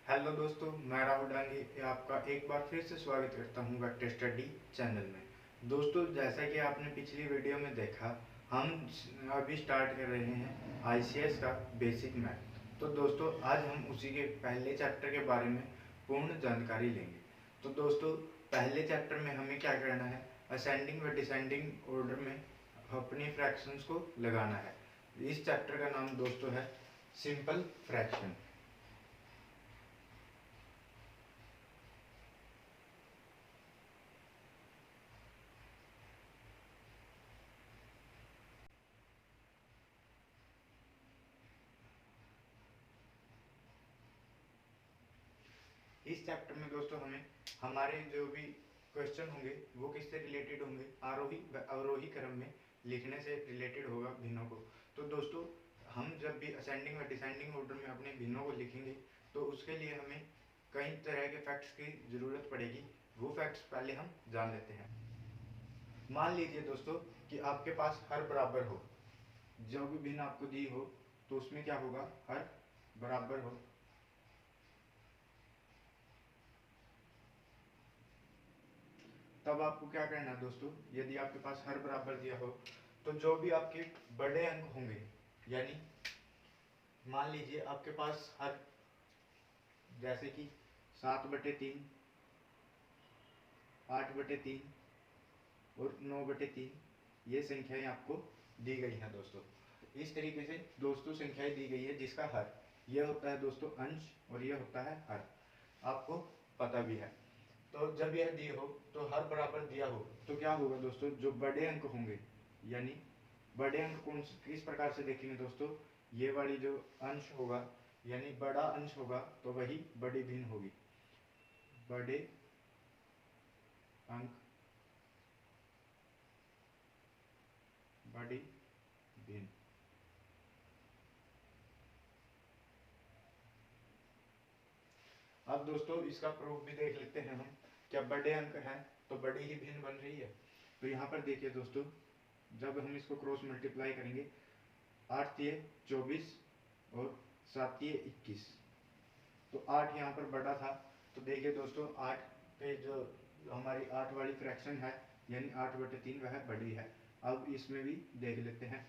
Hello दोस्तों, मैं राहुल डांगी आपका एक बार फिर से स्वागत करता हूं वेक्टर स्टडी चैनल में। दोस्तों, जैसा कि आपने पिछली वीडियो में देखा, हम अभी स्टार्ट कर रहे हैं आईसीएस का बेसिक मैथ। तो दोस्तों, आज हम उसी के पहले चैप्टर के बारे में पूर्ण जानकारी लेंगे। तो दोस्तों, पहले चैप्टर में हमें क्या करना है, असेंडिंग व डिसेंडिंग ऑर्डर में अपनी फ्रैक्शंस को लगाना है। इस चैप्टर का नाम दोस्तों है सिंपल फ्रैक्शन। इस चैप्टर में दोस्तों हमें हमारे जो भी क्वेश्चन होंगे वो किससे रिलेटेड होंगे, आरोही व अवरोही क्रम में लिखने से रिलेटेड होगा भिन्नों को। तो दोस्तों, हम जब भी असेंडिंग व डिसेंडिंग ऑर्डर में अपने भिन्नों को लिखेंगे तो उसके लिए हमें कई तरह के फैक्ट्स की ज़रूरत पड़ेगी। वो फैक्ट्स पहले हम जान लेते हैं। मान लीजिए दोस्तों कि आपके पास हर बराबर हो, जो भी भिन्न आपको दी हो तो उसमें क्या होगा, हर बराबर हो। तब आपको क्या करना है दोस्तों, यदि आपके पास हर बराबर दिया हो तो जो भी आपके बड़े अंक होंगे, यानी मान लीजिए आपके पास हर, जैसे कि 7/3, 8/3 और 9/3, ये संख्याएं आपको दी गई हैं दोस्तों। इस तरीके से दोस्तों संख्याएं दी गई है जिसका हर, यह होता है दोस्तों अंश और यह होता है हर, आपको पता भी है। तो जब यह दिए हो तो हर बराबर दिया हो तो क्या होगा दोस्तों, जो बड़े अंक होंगे, यानी बड़े अंक कौन किस प्रकार से देखेंगे दोस्तों, ये वाली जो अंश होगा यानी बड़ा अंश होगा तो वही बड़ी भिन्न होगी। बड़े अंक बड़ी भिन्न। अब दोस्तों इसका प्रूफ भी देख लेते हैं हम। क्या बड़े अंक हैं तो बड़ी ही भिन्न बन रही है। तो यहाँ पर देखिए दोस्तों, जब हम इसको क्रॉस मल्टीप्लाई करेंगे, 8×3 = 24 और 7×3 = 21, तो 8 यहाँ पर बड़ा था। तो देखिए दोस्तों, 8 पे जो हमारी 8 वाली फ्रैक्शन है यानी 8/3 वह बड़ी है। अब इसमें भी देख लेते हैं,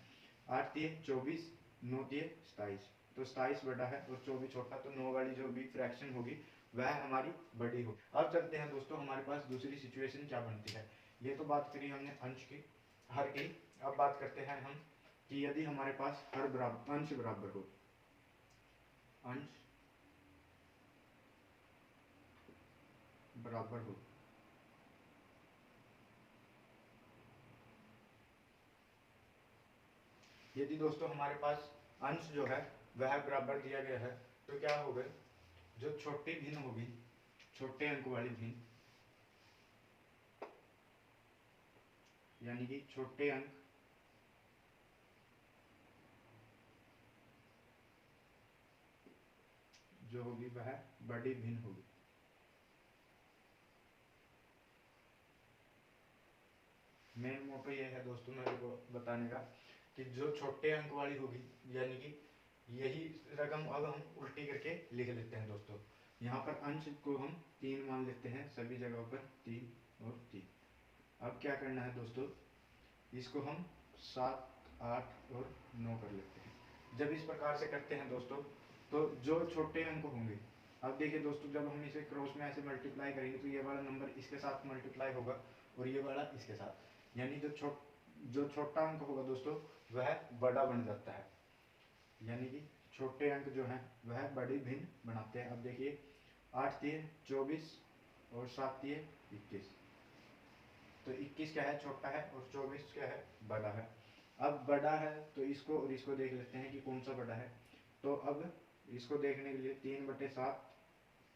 8×3 = 24, 9×3 = 27, तो 27 बड़ा है और 24 छोटा, तो 9 वाली जो भी फ्रैक्शन होगी वह हमारी बड़ी होगी। अब चलते हैं दोस्तों, हमारे पास दूसरी सिचुएशन क्या बनती है। ये तो बात करी हमने अंश की, हर की। अब बात करते हैं हम कि यदि हमारे पास हर बराबर अंश बराबर हो, अंश बराबर हो, यदि दोस्तों हमारे पास अंश जो है वह बराबर दिया गया है तो क्या होगा, जो छोटी भिन्न होगी, छोटे अंक वाली भिन्न, यानी कि छोटे अंक जो होगी वह बड़ी भिन्न होगी। मेन मोटो ये है दोस्तों मेरे को बताने का कि जो छोटे अंक वाली होगी, यानी कि यही रकम अब हम उल्टी करके लिख लेते हैं दोस्तों। यहाँ पर अंश को हम 3 मान लेते हैं, सभी जगहों पर 3 और 3। अब क्या करना है दोस्तों, इसको हम 7, 8 और 9 कर लेते हैं। जब इस प्रकार से करते हैं दोस्तों तो जो छोटे अंक होंगे, अब देखिए दोस्तों, जब हम इसे क्रॉस में ऐसे मल्टीप्लाई करेंगे तो ये वाला नंबर इसके साथ मल्टीप्लाई होगा और ये वाला इसके साथ, यानी जो छोटा अंक होगा दोस्तों वह बड़ा बन जाता है, यानी कि छोटे अंक जो हैं वह बड़ी भिन्न बनाते हैं। अब देखिए, 8×3 = 24 और 7×3 = 21, तो 21 क्या है, छोटा है, और 24 क्या है, बड़ा है। अब बड़ा है तो इसको और इसको देख लेते हैं कि कौन सा बड़ा है। तो अब इसको देखने के लिए 3/7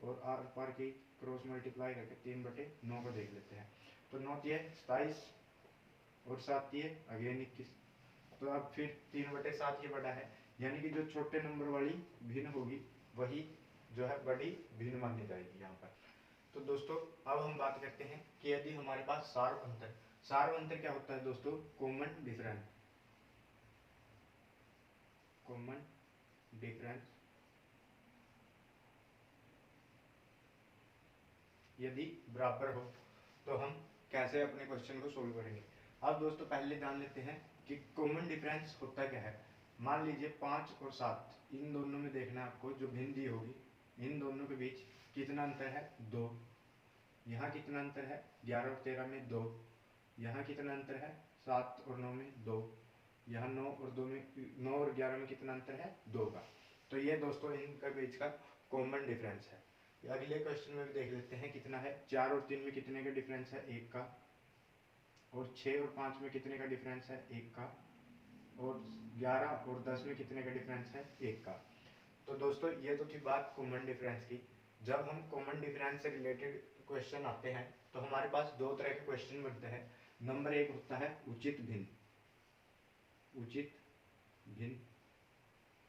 और आर पार की क्रॉस मल्टीप्लाई करके 3/9 को देख लेते हैं। तो 9×3 = 27 और 7×3 = 21, तो अब फिर 3/7 ये बड़ा है, यानी कि जो छोटे नंबर वाली भिन्न होगी वही जो है बड़ी भिन्न मानी जाएगी यहाँ पर। तो दोस्तों, अब हम बात करते हैं कि यदि हमारे पास सार अंतर, सार अंतर क्या होता है दोस्तों, कॉमन डिफरेंस, कॉमन डिफरेंस यदि बराबर हो तो हम कैसे अपने क्वेश्चन को सोल्व करेंगे। अब दोस्तों पहले जान लेते हैं कि कॉमन डिफरेंस होता क्या है। मान लीजिए 5 और 7 इन दोनों में देखना है आपको, जो भिन्न दी होगी इन दोनों के बीच कितना अंतर है 2। यहाँ कितना अंतर है 11 और 13 में 2। यहाँ कितना अंतर है 7 और 9 में 2। यहाँ 9 और 2 में 9 और 11 में कितना अंतर है 2 का। तो ये दोस्तों इनका बीच का कॉमन डिफरेंस है। अगले क्वेश्चन में भी देख लेते हैं कितना है। 4 और 3 में कितने का डिफरेंस है 1 का। और 6 और 5 में कितने का डिफरेंस है 1 का। और 11 और 10 में कितने का डिफरेंस है 1 का। तो दोस्तों ये तो थी बात कॉमन डिफरेंस की। जब हम कॉमन डिफरेंस से रिलेटेड क्वेश्चन आते हैं तो हमारे पास दो तरह के क्वेश्चन बनते हैं। नंबर 1 होता है उचित भिन्न। उचित भिन्न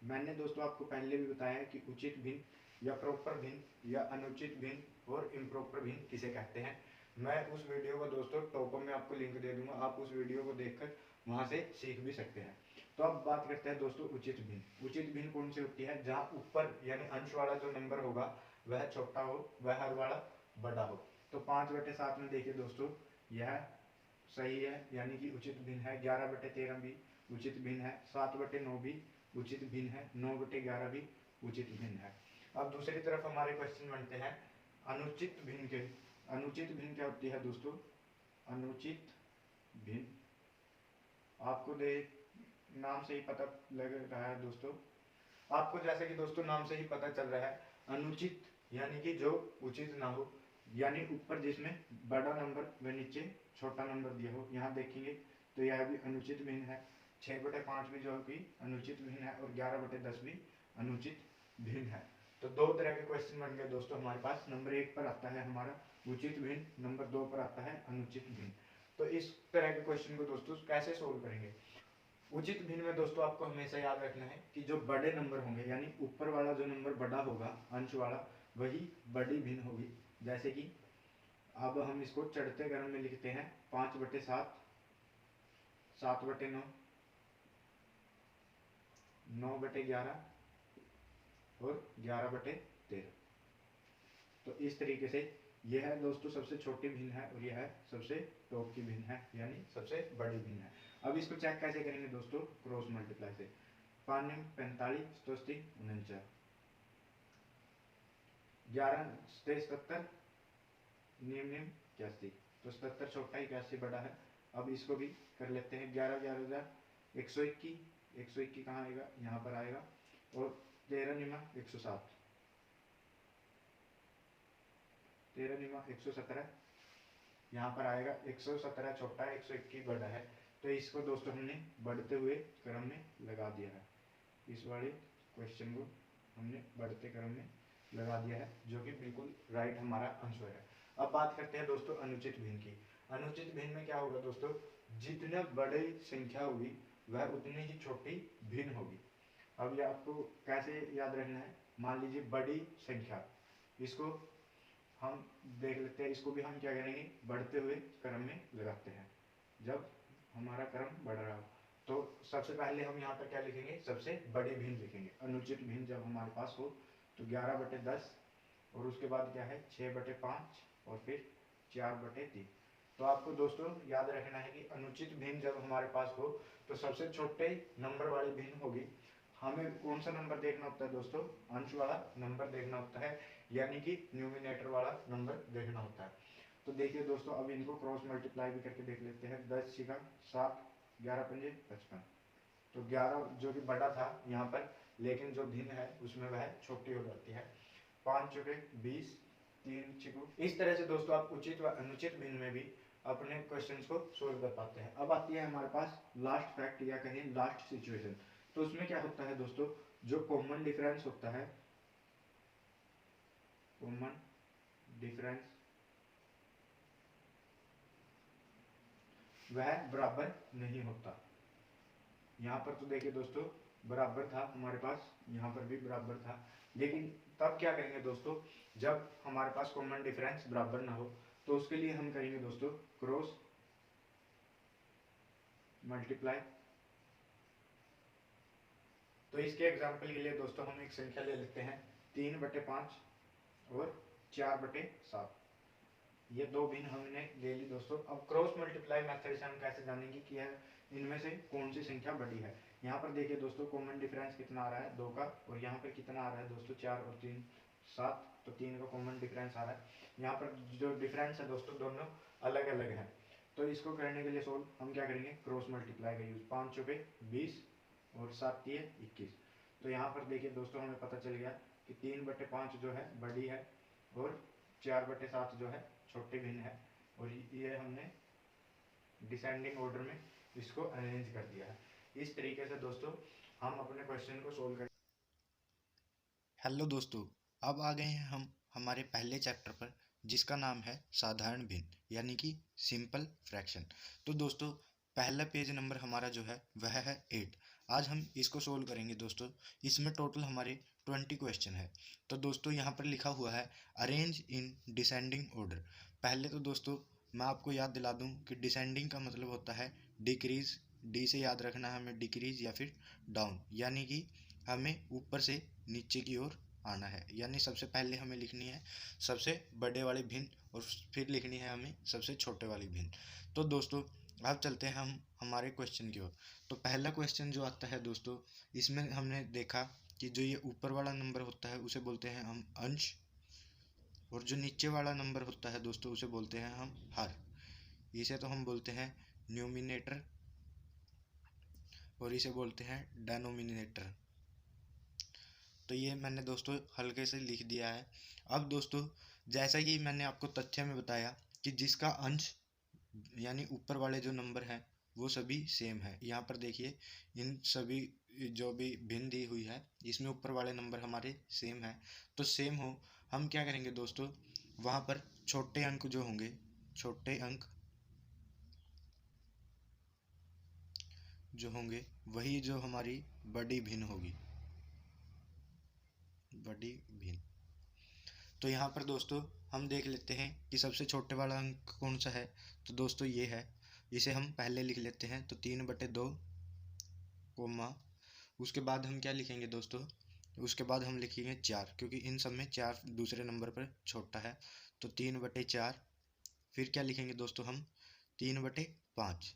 मैंने दोस्तों आपको पहले भी बताया है कि उचित भिन्न या प्रॉपर भिन्न या अनुचित भिन्न और इम्प्रॉपर भिन्न किसे कहते हैं। मैं उस वीडियो को दोस्तों टॉप में आपको लिंक दे दूंगा, आप उस वीडियो को देखकर वहां से सीख भी सकते हैं। तो अब बात करते हैं दोस्तों उचित भिन्न। उचित भिन्न कौन सी होती है, जहाँ ऊपर यानी अंश वाला जो नंबर होगा वह छोटा हो, वह हर वाला बड़ा हो। तो 5/7 में देखिए दोस्तों यह सही है, यानी कि उचित भिन्न है। 11/13 भी उचित भिन्न है। 7/9 भी उचित भिन्न है। 9/11 भी उचित भिन्न है। अब दूसरी तरफ हमारे क्वेश्चन बनते हैं अनुचित भिन्न के। अनुचित भिन्न क्या होती है दोस्तों। अनुचित भिन्न आपको नाम से ही पता लग रहा है दोस्तों, आपको जैसे कि दोस्तों नाम से ही पता चल रहा है अनुचित यानी कि जो उचित ना हो, यानी ऊपर जिसमें बड़ा नंबर व नीचे छोटा नंबर दिया हो। यहाँ देखेंगे तो यह भी अनुचित भिन्न है। 6/5 भी जो कि अनुचित भिन्न है और 11/10 भी अनुचित भिन्न है। तो दो तरह के क्वेश्चन बन गए दोस्तों हमारे पास। नंबर 1 पर आता है हमारा उचित भिन्न, नंबर 2 पर आता है अनुचित भिन्न। तो इस तरह के क्वेश्चन को दोस्तों कैसे सोल्व करेंगे। उचित भिन्न में दोस्तों आपको हमेशा याद रखना है कि जो बड़े नंबर होंगे यानी ऊपर वाला जो नंबर बड़ा होगा अंश वाला, वही बड़ी भिन्न होगी। जैसे कि अब हम इसको चढ़ते क्रम में लिखते हैं 5/7, 7/9, 9/11 और 11/13। तो इस तरीके से यह है दोस्तों सबसे छोटी भिन्न है और यह है सबसे टॉप की भिन्न है, यानी सबसे बड़ी भिन्न है। अब इसको चेक कैसे करेंगे दोस्तों, क्रॉस मल्टीप्लाई से। 5 निम 45, 77, 49, 11 से 77, निम 81। तो 77 छोटा, 81 बड़ा है। अब इसको भी कर लेते हैं। 11 11 121, 121 कहाँ आएगा, यहाँ पर आएगा। और 13 निमा 107, 13 निमा 117 यहाँ पर आएगा। 117 छोटा है, 121 बड़ा है। तो इसको दोस्तों हमने बढ़ते हुए क्रम में लगा दिया है। इस वाले क्वेश्चन को हमने बढ़ते क्रम में लगा दिया है, जो कि बिल्कुल राइट हमारा आंसर है। अब बात करते हैं दोस्तों अनुचित भिन्न की। अनुचित भिन्न में क्या होगा दोस्तों, जितने बड़ी संख्या होगी वह उतनी ही छोटी भिन्न होगी। अब ये आपको कैसे याद रखना है। मान लीजिए बड़ी संख्या, इसको हम देख लेते हैं। इसको भी हम क्या करेंगे, बढ़ते हुए क्रम में लगाते हैं। जब हमारा क्रम बढ़ रहा हो तो सबसे पहले हम यहाँ पर क्या लिखेंगे, सबसे बड़ी भिन्न लिखेंगे। अनुचित भिन्न जब हमारे पास हो तो 11/10 और उसके बाद क्या है 6/5 और फिर 4/3। तो आपको दोस्तों याद रखना है कि अनुचित भिन्न जब हमारे पास हो तो सबसे छोटे नंबर वाली भिन्न होगी। हमें कौन सा नंबर देखना होता है दोस्तों, अंश वाला नंबर देखना होता है, यानी कि न्यूमिनेटर वाला नंबर देखना होता है। तो देखिए दोस्तों अब इनको क्रॉस मल्टीप्लाई भी करके देख लेते हैं। 10 6 7, 11 5 55। तो 11 जो कि बड़ा था यहाँ पर, लेकिन जो भिन्न है उसमें वह छोटी हो जाती है। 5 चौके 20, 3 6। इस तरह से दोस्तों आप उचित व अनुचित भिन्न में भी अपने क्वेश्चंस को सोल्व कर पाते हैं। अब आती है हमारे पास लास्ट फैक्ट या कहें लास्ट सिचुएशन। तो उसमें क्या होता है दोस्तों, जो कॉमन डिफरेंस होता है, कॉमन डिफरेंस वह बराबर नहीं होता। यहाँ पर तो देखिए दोस्तों बराबर था हमारे पास, यहाँ पर भी बराबर था। लेकिन तब क्या करेंगे दोस्तों, जब हमारे पास कॉमन डिफरेंस बराबर ना हो तो उसके लिए हम करेंगे दोस्तों क्रॉस मल्टीप्लाई। तो इसके एग्जाम्पल के लिए दोस्तों हम एक संख्या ले लेते हैं 3/5 और 4/7। ये दो भिन्न हमने ले ली दोस्तों। अब क्रॉस मल्टीप्लाई मेथड से हम कैसे जानेंगे कि यह इनमें से कौन सी संख्या बड़ी है। यहाँ पर देखिए दोस्तों, कॉमन डिफरेंस कितना आ रहा है 2 का, और यहाँ पर कितना आ रहा है दोस्तों 4 और 3 7, तो 3 का कॉमन डिफरेंस आ रहा है। यहाँ पर जो डिफरेंस है दोस्तों दोनों अलग अलग है। तो इसको करने के लिए सोल्व हम क्या करेंगे, क्रॉस मल्टीप्लाई का यूज। 5 चौके 20 और 7 तिये 21। तो यहाँ पर देखिए दोस्तों, हमें पता चल गया कि 3/5 जो है बड़ी है और 4/7 जो है छोटे भिन्न है। और ये हमने डिसेंडिंग ऑर्डर में इसको अरेंज कर दिया है। इस तरीके से दोस्तों हम अपने क्वेश्चन को सोल्व कर। हेलो दोस्तों, अब आ गए हैं हम हमारे पहले चैप्टर पर, जिसका नाम है साधारण भिन्न यानी कि सिंपल फ्रैक्शन। तो दोस्तों पहला पेज नंबर हमारा जो है वह है 8। आज हम इसको सोल्व करेंगे दोस्तों। इसमें टोटल हमारे 20 क्वेश्चन है। तो दोस्तों यहाँ पर लिखा हुआ है अरेंज इन डिसेंडिंग ऑर्डर। पहले तो दोस्तों मैं आपको याद दिला दूँ कि डिसेंडिंग का मतलब होता है डिक्रीज। डी से याद रखना है हमें, डिक्रीज या फिर डाउन, यानी कि हमें ऊपर से नीचे की ओर आना है। यानी सबसे पहले हमें लिखनी है सबसे बड़े वाली भिन्न और फिर लिखनी है हमें सबसे छोटे वाली भिन्न। तो दोस्तों अब चलते हैं हम हमारे क्वेश्चन की ओर। तो पहला क्वेश्चन जो आता है दोस्तों, इसमें हमने देखा कि जो ये ऊपर वाला नंबर होता है उसे बोलते हैं हम अंश, और जो नीचे वाला नंबर होता है दोस्तों उसे बोलते हैं हम हर। इसे तो हम बोलते हैं न्यूमिनेटर और इसे बोलते हैं डेनोमिनेटर। तो ये मैंने दोस्तों हल्के से लिख दिया है। अब दोस्तों जैसा कि मैंने आपको तथ्य में बताया कि जिसका अंश यानी ऊपर वाले जो नंबर हैं वो सभी सेम है। यहाँ पर देखिए इन सभी जो भी भिन्न दी हुई है इसमें ऊपर वाले नंबर हमारे सेम है। तो सेम हो, हम क्या करेंगे दोस्तों, वहाँ पर छोटे अंक जो होंगे, छोटे अंक जो होंगे वही जो हमारी बड़ी भिन्न होगी, बड़ी भिन्न। तो यहाँ पर दोस्तों हम देख लेते हैं कि सबसे छोटे वाला अंक कौन सा है। तो दोस्तों ये है, इसे हम पहले लिख लेते हैं। तो 3/2 कोमा, उसके बाद हम क्या लिखेंगे दोस्तों, उसके बाद हम लिखेंगे 4, क्योंकि इन सब में 4 दूसरे नंबर पर छोटा है। तो 3/4। फिर क्या लिखेंगे दोस्तों हम, 3/5।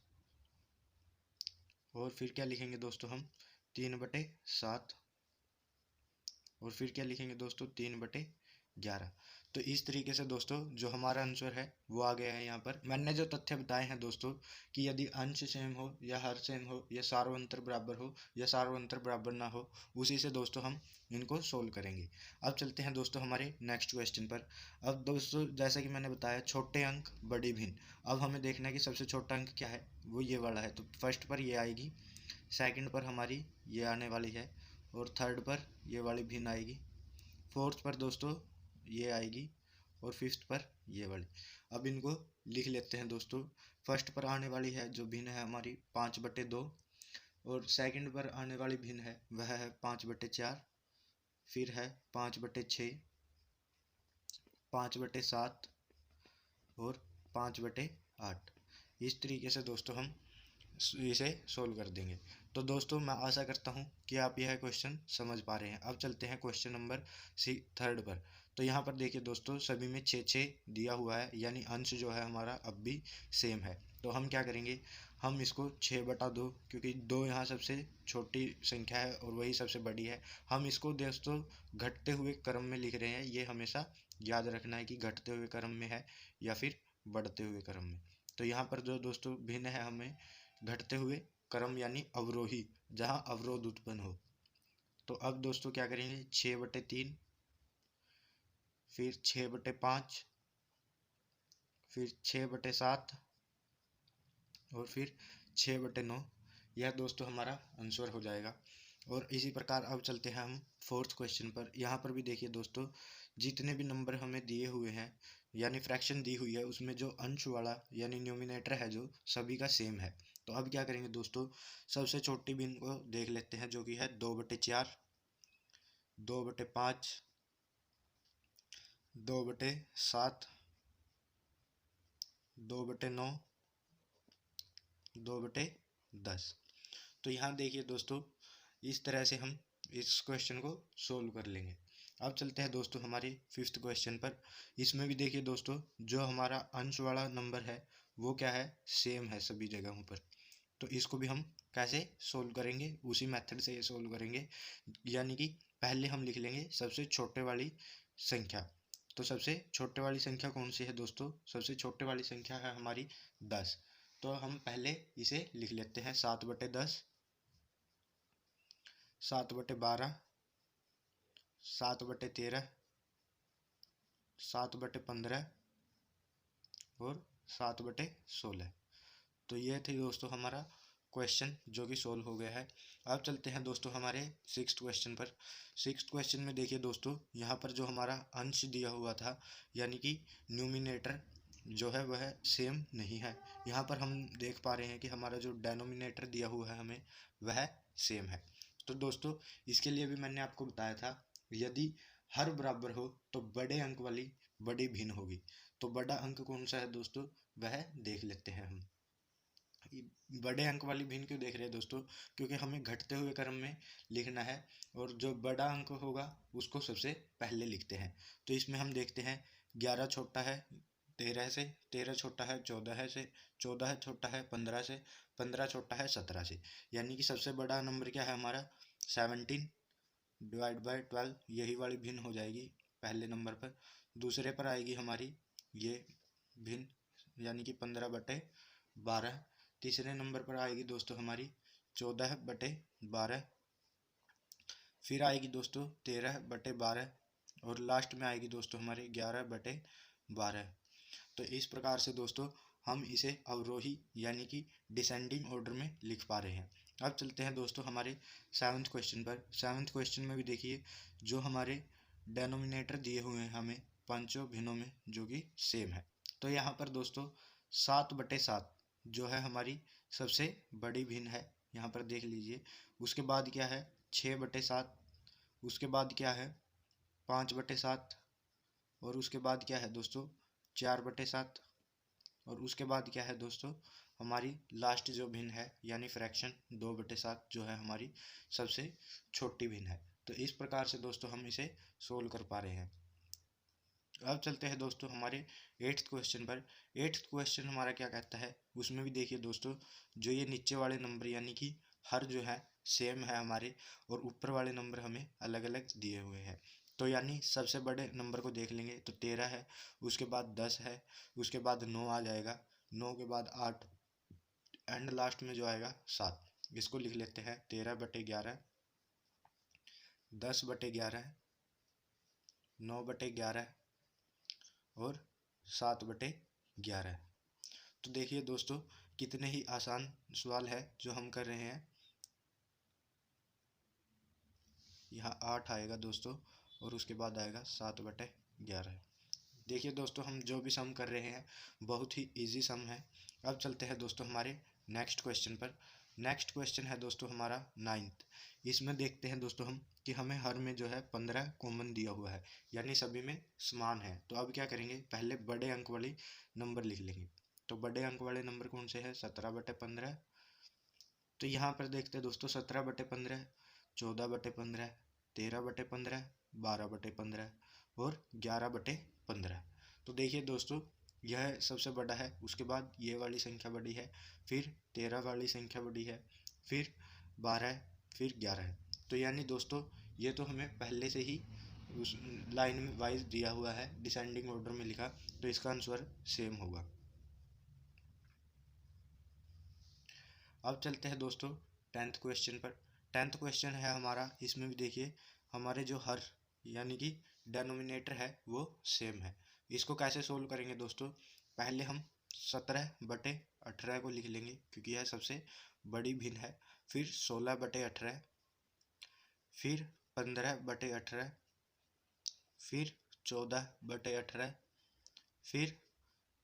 और फिर क्या लिखेंगे दोस्तों हम, 3/7। और फिर क्या लिखेंगे दोस्तों, 3/11। तो इस तरीके से दोस्तों जो हमारा आंसर है वो आ गया है। यहाँ पर मैंने जो तथ्य बताए हैं दोस्तों कि यदि अंश सेम हो या हर सेम हो या सार्वंतर बराबर हो या सार्वंतर बराबर ना हो, उसी से दोस्तों हम इनको सोल्व करेंगे। अब चलते हैं दोस्तों हमारे नेक्स्ट क्वेश्चन पर। अब दोस्तों जैसा कि मैंने बताया छोटे अंक बड़ी भिन्न। अब हमें देखना है कि सबसे छोटा अंक क्या है, वो ये वाला है। तो फर्स्ट पर ये आएगी, सेकंड पर हमारी ये आने वाली है, और थर्ड पर ये वाली भिन्न आएगी, फोर्थ पर दोस्तों ये आएगी, और फिफ्थ पर ये वाली। अब इनको लिख लेते हैं दोस्तों। फर्स्ट पर आने वाली है जो भिन्न है हमारी 5/2, और सेकंड पर आने वाली भिन्न है वह है 5/4, फिर है 5/6, 5/7 और 5/8। इस तरीके से दोस्तों हम इसे सोल्व कर देंगे। तो दोस्तों मैं आशा करता हूँ कि आप यह क्वेश्चन समझ पा रहे हैं। अब चलते हैं क्वेश्चन नंबर थर्ड पर। तो यहाँ पर देखिए दोस्तों सभी में 6-6 दिया हुआ है, यानी अंश जो है हमारा अब भी सेम है। तो हम क्या करेंगे, हम इसको 6/2, क्योंकि 2 यहाँ सबसे छोटी संख्या है और वही सबसे बड़ी है, हम इसको दोस्तों घटते हुए क्रम में लिख रहे हैं। ये हमेशा याद रखना है कि घटते हुए क्रम में है या फिर बढ़ते हुए क्रम में। तो यहाँ पर जो दोस्तों भिन्न है हमें घटते हुए क्रम यानी अवरोही, जहाँ अवरोध उत्पन्न हो। तो अब दोस्तों क्या करेंगे, 6/3, फिर 6/5, फिर 6/7 और फिर 6/9। यह दोस्तों हमारा आंसर हो जाएगा। और इसी प्रकार अब चलते हैं हम फोर्थ क्वेश्चन पर। यहाँ पर भी देखिए दोस्तों जितने भी नंबर हमें दिए हुए हैं यानी फ्रैक्शन दी हुई है उसमें जो अंश वाला यानी न्यूमिनेटर है जो सभी का सेम है। तो अब क्या करेंगे दोस्तों, सबसे छोटी भिन्न को देख लेते हैं जो कि है 2/4, 2/5, 2/7, 2/9, 2/10। तो यहाँ देखिए दोस्तों इस तरह से हम इस क्वेश्चन को सोल्व कर लेंगे। अब चलते हैं दोस्तों हमारे 5th क्वेश्चन पर। इसमें भी देखिए दोस्तों, जो हमारा अंश वाला नंबर है वो क्या है, सेम है सभी जगहों पर। तो इसको भी हम कैसे सोल्व करेंगे, उसी मेथड से ये सोल्व करेंगे। यानी कि पहले हम लिख लेंगे सबसे छोटे वाली संख्या। तो सबसे छोटे वाली संख्या कौन सी है दोस्तों, सबसे छोटे वाली संख्या है हमारी 10। तो हम पहले इसे लिख लेते हैं 7/10, 7/12, 7/13, 7/15 और 7/16। तो ये थे दोस्तों हमारा क्वेश्चन जो कि सोल्व हो गया है। अब चलते हैं दोस्तों हमारे 6th क्वेश्चन पर। 6th क्वेश्चन में देखिए दोस्तों, यहाँ पर जो हमारा अंश दिया हुआ था यानी कि न्यूमिनेटर जो है वह सेम नहीं है। यहाँ पर हम देख पा रहे हैं कि हमारा जो डेनोमिनेटर दिया हुआ है हमें वह सेम है। तो दोस्तों इसके लिए भी मैंने आपको बताया था, यदि हर बराबर हो तो बड़े अंक वाली बड़ी भिन्न होगी। तो बड़ा अंक कौन सा है दोस्तों, वह देख लेते हैं हम। बड़े अंक वाली भिन्न क्यों देख रहे हैं दोस्तों, क्योंकि हमें घटते हुए क्रम में लिखना है और जो बड़ा अंक होगा उसको सबसे पहले लिखते हैं। तो इसमें हम देखते हैं 11 छोटा है 13 से, 13 छोटा है 14 से, 14 छोटा है 15 से, 15 छोटा है 17 से। यानी कि सबसे बड़ा नंबर क्या है हमारा 17 डिवाइड बाय 12, यही वाली भिन्न हो जाएगी पहले नंबर पर। दूसरे पर आएगी हमारी ये भिन्न यानी कि 15/12। तीसरे नंबर पर आएगी दोस्तों हमारी 14/12। फिर आएगी दोस्तों 13/12 और लास्ट में आएगी दोस्तों हमारे 11/12। तो इस प्रकार से दोस्तों हम इसे अवरोही यानी कि डिसेंडिंग ऑर्डर में लिख पा रहे हैं। अब चलते हैं दोस्तों हमारे 7th क्वेश्चन पर। 7th क्वेश्चन में भी देखिए, जो हमारे डेनोमिनेटर दिए हुए हैं हमें पांचों भिन्नों में जो कि सेम है। तो यहाँ पर दोस्तों 7/7 जो है हमारी सबसे बड़ी भिन्न है, यहाँ पर देख लीजिए। उसके बाद क्या है 6/7, उसके बाद क्या है 5/7 और उसके बाद क्या है दोस्तों 4/7 और उसके बाद क्या है दोस्तों हमारी लास्ट जो भिन्न है यानी फ्रैक्शन 2/7 जो है हमारी सबसे छोटी भिन्न है। तो इस प्रकार से दोस्तों हम इसे सोल्व कर पा रहे हैं। अब चलते हैं दोस्तों हमारे 8th क्वेश्चन पर। 8th क्वेश्चन हमारा क्या कहता है, उसमें भी देखिए दोस्तों, जो ये नीचे वाले नंबर यानी कि हर जो है सेम है हमारे और ऊपर वाले नंबर हमें अलग अलग दिए हुए हैं। तो यानी सबसे बड़े नंबर को देख लेंगे तो 13 है, उसके बाद 10 है, उसके बाद 9 आ जाएगा, 9 के बाद 8 एंड लास्ट में जो आएगा 7। इसको लिख लेते हैं 13/11, 10/11, 9/11 और 7/11। तो देखिए दोस्तों कितने ही आसान सवाल है जो हम कर रहे हैं। यहाँ 8 आएगा दोस्तों और उसके बाद आएगा 7/11। देखिए दोस्तों हम जो भी सम कर रहे हैं बहुत ही इजी सम है। अब चलते हैं दोस्तों हमारे नेक्स्ट क्वेश्चन पर। नेक्स्ट क्वेश्चन है दोस्तों हमारा 9th। इसमें देखते हैं दोस्तों हम कि हमें हर में जो है 15 कॉमन दिया हुआ है यानी सभी में समान है। तो अब क्या करेंगे, पहले बड़े अंक वाली नंबर लिख लेंगे। तो बड़े अंक वाले नंबर कौन से है 17/15। तो यहाँ पर देखते हैं दोस्तों 17/15, 14/15, 13/15, 12/15 और 11/15। तो देखिए दोस्तों यह सबसे बड़ा है, उसके बाद ये वाली संख्या बड़ी है, फिर 13 वाली संख्या बड़ी है, फिर 12 है, फिर 11 है। तो यानी दोस्तों ये तो हमें पहले से ही उस लाइन में वाइज दिया हुआ है, डिसेंडिंग ऑर्डर में लिखा, तो इसका आंसर सेम होगा। अब चलते हैं दोस्तों 10th क्वेश्चन पर। 10th क्वेश्चन है हमारा, इसमें भी देखिए हमारे जो हर यानी कि डेनोमिनेटर है वो सेम है। इसको कैसे सोल्व करेंगे दोस्तों, पहले हम 17/18 को लिख लेंगे क्योंकि यह सबसे बड़ी भिन्न है। फिर 16/18, फिर 15/18, फिर 14/18, फिर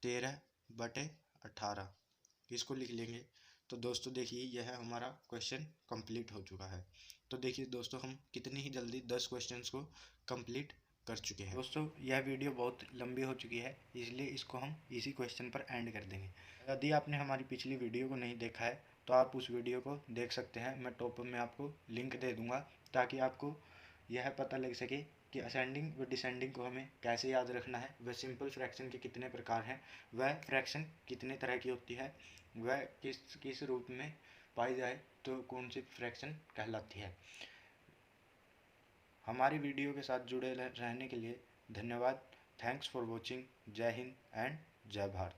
13/18 इसको लिख लेंगे। तो दोस्तों देखिए यह हमारा क्वेश्चन कंप्लीट हो चुका है। तो देखिए दोस्तों हम कितनी ही जल्दी 10 क्वेश्चंस को कंप्लीट कर चुके हैं। दोस्तों यह वीडियो बहुत लंबी हो चुकी है इसलिए इसको हम इसी क्वेश्चन पर एंड कर देंगे। यदि आपने हमारी पिछली वीडियो को नहीं देखा है तो आप उस वीडियो को देख सकते हैं। मैं टॉप में आपको लिंक दे दूँगा ताकि आपको यह पता लग सके कि असेंडिंग व डिसेंडिंग को हमें कैसे याद रखना है, वह सिंपल फ्रैक्शन के कितने प्रकार हैं, वह फ्रैक्शन कितने तरह की होती है, वह किस किस रूप में पाई जाए तो कौन सी फ्रैक्शन कहलाती है। हमारी वीडियो के साथ जुड़े रहने के लिए धन्यवाद। Thanks for watching. जय हिंद एंड जय भारत।